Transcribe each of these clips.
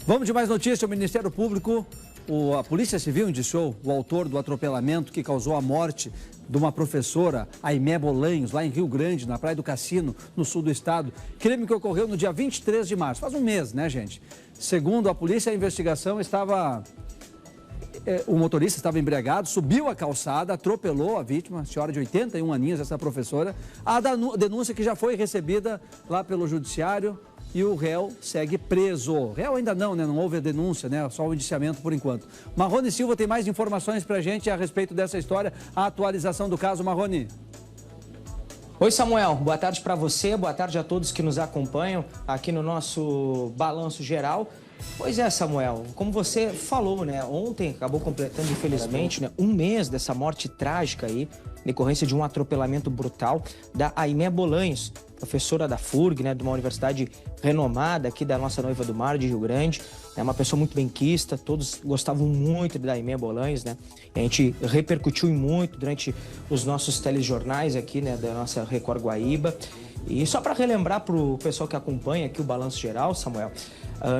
Vamos de mais notícia. O Ministério Público, a Polícia Civil indiciou o autor do atropelamento que causou a morte de uma professora, Aimé Bolanhos, lá em Rio Grande, na Praia do Cassino, no sul do estado. Crime que ocorreu no dia 23 de março, faz um mês, né, gente? Segundo a polícia, a investigação estava... O motorista estava embriagado, subiu a calçada, atropelou a vítima, senhora de 81 aninhos, essa professora. A denúncia que já foi recebida lá pelo judiciário e o réu segue preso. O réu ainda não, né? Não houve a denúncia, né? Só o indiciamento por enquanto. Marrone Silva tem mais informações pra gente a respeito dessa história, a atualização do caso. Marrone. Oi, Samuel. Boa tarde para você, boa tarde a todos que nos acompanham aqui no nosso Balanço Geral. Pois é, Samuel, como você falou, né? Ontem acabou completando, infelizmente, né, um mês dessa morte trágica aí, decorrência de um atropelamento brutal da Aimé Bolanhos, professora da FURG, né, de uma universidade renomada aqui da nossa Noiva do Mar, de Rio Grande. É uma pessoa muito benquista, todos gostavam muito da Aimé Bolanhos, né? A gente repercutiu muito durante os nossos telejornais aqui, né, da nossa Record Guaíba. E só para relembrar para o pessoal que acompanha aqui o Balanço Geral, Samuel,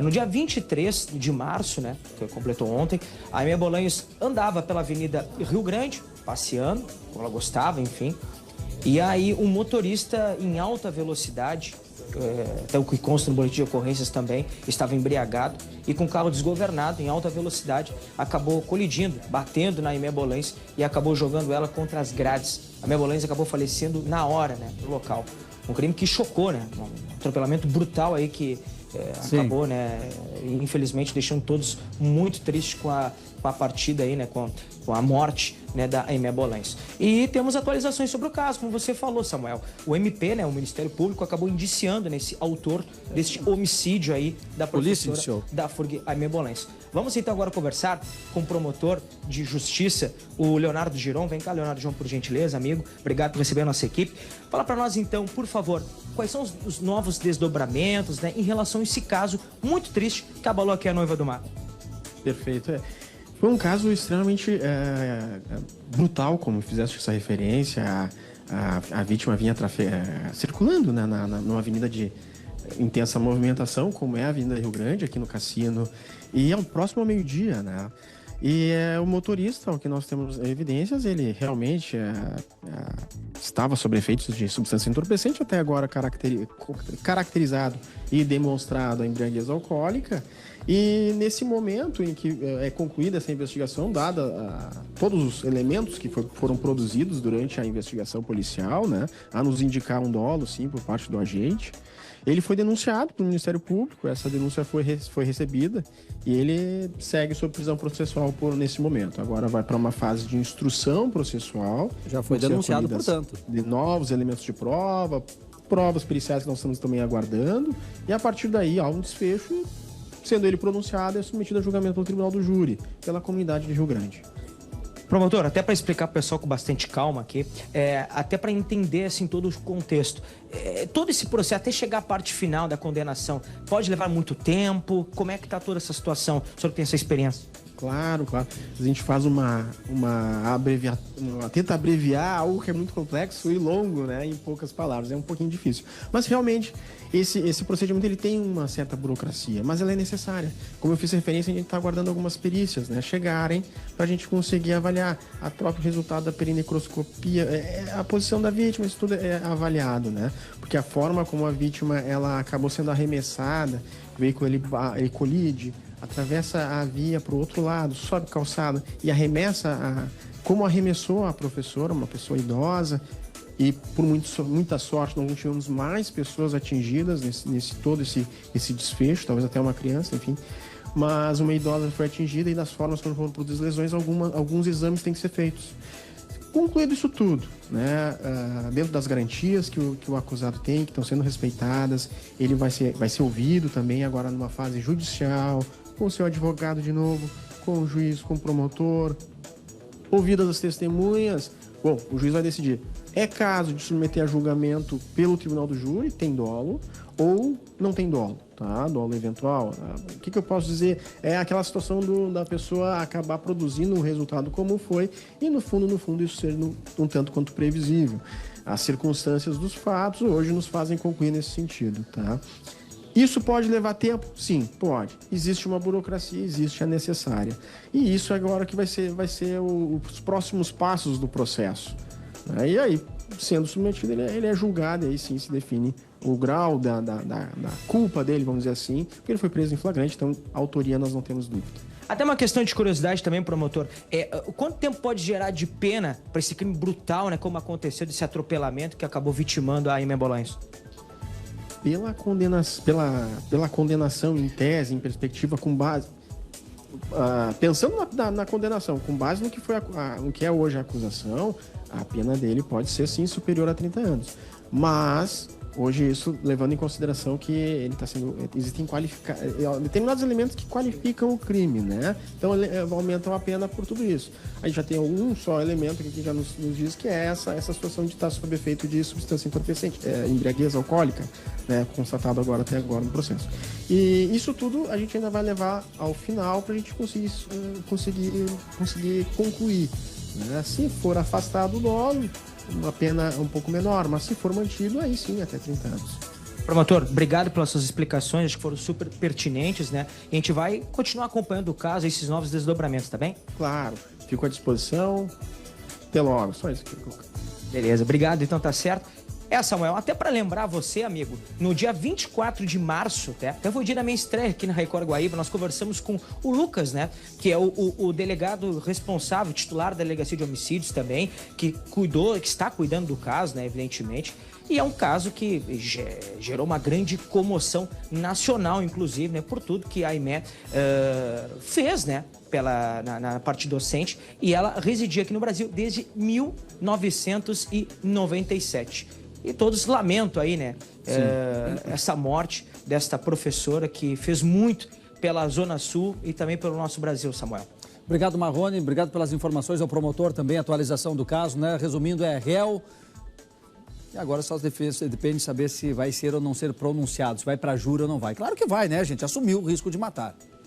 no dia 23 de março, né, que completou ontem, a Aimé Bolanhos andava pela Avenida Rio Grande, passeando, como ela gostava, enfim. E aí um motorista em alta velocidade, até o que consta no boletim de ocorrências também, estava embriagado e com o carro desgovernado em alta velocidade acabou colidindo, batendo na Aimé Bolanhos e acabou jogando ela contra as grades. A Aimé Bolanhos acabou falecendo na hora, né, no local. Um crime que chocou, né? Um atropelamento brutal aí que acabou, né? Infelizmente deixando todos muito tristes com a partida aí, né? Com a morte, né, da Aimé Bolanhos. E temos atualizações sobre o caso, como você falou, Samuel. O MP, né, o Ministério Público, acabou indiciando nesse autor deste homicídio aí da professora da FURG, Aimé Bolanhos. Vamos então agora conversar com o promotor de justiça, o Leonardo Giron. Vem cá, Leonardo Giron, por gentileza, amigo. Obrigado por receber a nossa equipe. Fala para nós então, por favor, quais são os novos desdobramentos, né, em relação a esse caso muito triste que abalou aqui a Noiva do Mar. Perfeito. Foi um caso extremamente brutal, como fizeste essa referência. A vítima vinha circulando, né, numa avenida de intensa movimentação, como é a Avenida Rio Grande, aqui no Cassino, e ao próximo ao meio-dia, né? E o motorista, o que nós temos evidências, ele realmente estava sob efeitos de substância entorpecente, até agora caracterizado e demonstrado a embriaguez alcoólica. E nesse momento em que é concluída essa investigação, dada todos os elementos que foram produzidos durante a investigação policial, né, a nos indicar um dolo, sim, por parte do agente, ele foi denunciado pelo Ministério Público, essa denúncia foi recebida e ele segue sob prisão processual nesse momento. Agora vai para uma fase de instrução processual. Já foi denunciado, portanto. De novos elementos de prova, provas periciais que nós estamos também aguardando, e a partir daí há um desfecho, sendo ele pronunciado, é submetido a julgamento pelo Tribunal do Júri, pela comunidade de Rio Grande. Promotor, até para explicar para o pessoal com bastante calma aqui, até para entender assim, todo o contexto, todo esse processo, até chegar à parte final da condenação, pode levar muito tempo? Como é que está toda essa situação? O senhor tem essa experiência? Claro. A gente faz tenta abreviar algo que é muito complexo e longo, né, em poucas palavras. É um pouquinho difícil. Mas realmente esse procedimento ele tem uma certa burocracia, mas ela é necessária. Como eu fiz referência, a gente está aguardando algumas perícias, né, chegarem para a gente conseguir avaliar o próprio resultado da perinecroscopia, a posição da vítima, isso tudo é avaliado, né? Porque a forma como a vítima ela acabou sendo arremessada, o veículo ele colide, atravessa a via para o outro lado, sobe calçada e arremessa como arremessou a professora, uma pessoa idosa, e por muita sorte não tivemos mais pessoas atingidas nesse todo esse desfecho, talvez até uma criança, enfim, mas uma idosa foi atingida e das formas como foram produzidas lesões, alguns exames têm que ser feitos. Concluído isso tudo, né, dentro das garantias que o acusado tem, que estão sendo respeitadas, ele vai ser ouvido também agora numa fase judicial, com o seu advogado de novo, com o juiz, com o promotor, ouvidas as testemunhas. Bom, o juiz vai decidir. É caso de submeter a julgamento pelo Tribunal do Júri, tem dolo, ou não tem dolo, tá? Dolo eventual. O que eu posso dizer? É aquela situação da pessoa acabar produzindo um resultado como foi e, no fundo, isso ser um tanto quanto previsível. As circunstâncias dos fatos hoje nos fazem concluir nesse sentido, tá? Isso pode levar tempo? Sim, pode. Existe uma burocracia, existe a necessária. E isso é agora que vai ser os próximos passos do processo. E aí, sendo submetido, ele é julgado, e aí sim se define o grau da culpa dele, vamos dizer assim, porque ele foi preso em flagrante, então a autoria nós não temos dúvida. Até uma questão de curiosidade também, promotor. Quanto tempo pode gerar de pena para esse crime brutal, né, como aconteceu, desse atropelamento que acabou vitimando a Aimé Bolanhos? Pela condenação em tese, em perspectiva, com base... pensando na condenação, com base no que, no que é hoje a acusação, a pena dele pode ser, sim, superior a 30 anos. Mas, hoje, isso levando em consideração que ele está sendo... Existem determinados elementos que qualificam o crime, né? Então, aumentam a pena por tudo isso. A gente já tem um só elemento que já nos diz que é essa situação de estar sob efeito de substância entorpecente, embriaguez alcoólica, né? Constatado até agora no processo. E isso tudo a gente ainda vai levar ao final para a gente conseguir concluir. Né? Se for afastado o dolo, uma pena um pouco menor, mas se for mantido, aí sim, até 30 anos. Promotor, obrigado pelas suas explicações, acho que foram super pertinentes, né? E a gente vai continuar acompanhando o caso, esses novos desdobramentos, tá bem? Claro, fico à disposição. Até logo, só isso que eu... Beleza, obrigado, então tá certo. Samuel, até para lembrar você, amigo, no dia 24 de março, até foi o dia da minha estreia aqui na Record Guaíba, nós conversamos com o Lucas, né, que é o delegado responsável, titular da Delegacia de Homicídios também, que está cuidando do caso, né, evidentemente, e é um caso que gerou uma grande comoção nacional, inclusive, né, por tudo que a Aimé fez, né, na parte docente, e ela residia aqui no Brasil desde 1997. E todos lamentam aí, né, essa morte desta professora que fez muito pela Zona Sul e também pelo nosso Brasil, Samuel. Obrigado, Marrone. Obrigado pelas informações ao promotor também, atualização do caso, né? Resumindo, é réu. E agora só depende de saber se vai ser ou não ser pronunciado, se vai para júri ou não vai. Claro que vai, né, gente? Assumiu o risco de matar.